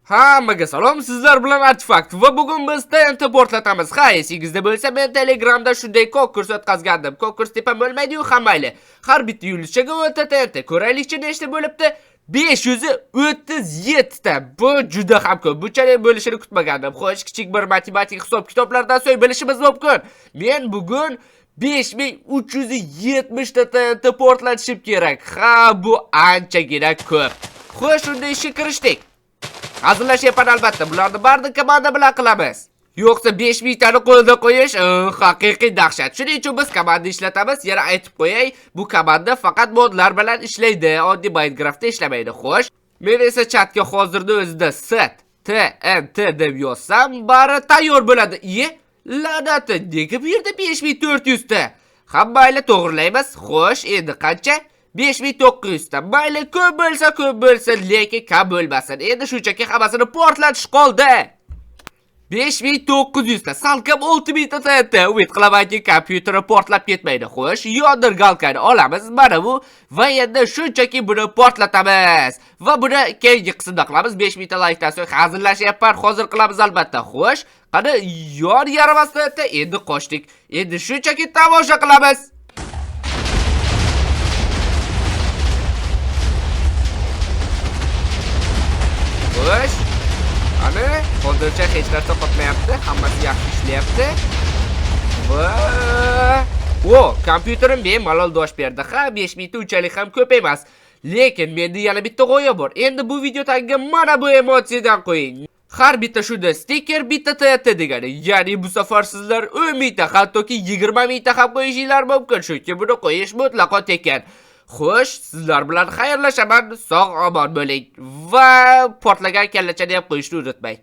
Hammaga salom, sizlar bilan Artifakt va bugun biz TNT portlatamiz. Ha, esingizda bo'lsa, men Telegramda shunday konkurs o'tkazgandim. Konkurs tepam bo'lmaydi-yu, hammayli. Har bitta yulduzchaga o'ta TNT. Ko'raylikchi nechta bo'libdi? 537 ta. Bu juda ham ko'p. Bunchalik bo'lishini kutmagandim. Xo'sh, kichik bir matematik hisob-kitoblardan so'ng bilishimiz mumkin. Men bugun 5370 ta TNT portlatishim kerak. Ha, bu anchagina ko'p. Xo'sh, shunday ishga kirishdik. Hazırlashyapman albatta. Bularni barini komanda bilan qilamiz. Yo'qsa 5000 tani qo'lda qo'yish haqiqiy dahshat. Shuning uchun biz komanda ishlatamiz. Yana aytib qo'yay, bu komanda faqat modlar bilan ishlaydi. Oddiy Minecraftda ishlamaydi. Xo'sh, men esa chatga hozirda o'zida set TNT deb yozsam, bari tayyor bo'ladi. La'nati, nega bu yerda 5400 ta? Hammayla to'g'rilaymiz. Xo'sh, endi qancha? 5900 ta. Mayli, ko'p bo'lsa, lekin kam bo'lmasin. Endi shunchaki hammasini portlatish qoldi. 5900 ta, salkam 6000 ta TNT. Umid qilamanki, kompyuteri portlab ketmaydi. Xo'sh, yondirgalkani olamiz. Mana bu va endi shunchaki buni portlatamiz. Va buni keyingi qismda qilamiz. 5000 ta laykdan so'ng hazırlashyapman. Hozir qilamiz albatta. Xo'sh, qani yor yaramas TNT. Endi qochdik. Endi shunchaki tomosha qilamiz. Xo'sh, ana hozircha hech narsa qotmayapti, hammasi yaxshi ishlayapti. Va kompyuterim bemalol dosh berdi. Ha, 5000 ta unchalik ham ko'p emas. Lekin menda yana bitta g'oya bor. Endi bu video tagiga mana bu emotsiyadan qo'ying. Har bitta shunda stiker, bitta TNT degani. Ya'ni bu safar sizlar 10 mingta, hattoki 20 mingta ham qo'yishinglar mumkin. Chunki buni qo'yish mutlaqo tekin. Xo'sh, sizlar bilan xayrlashaman. Sog' omon bo'ling va portlagan kallachani ham qo'yishni unutmang.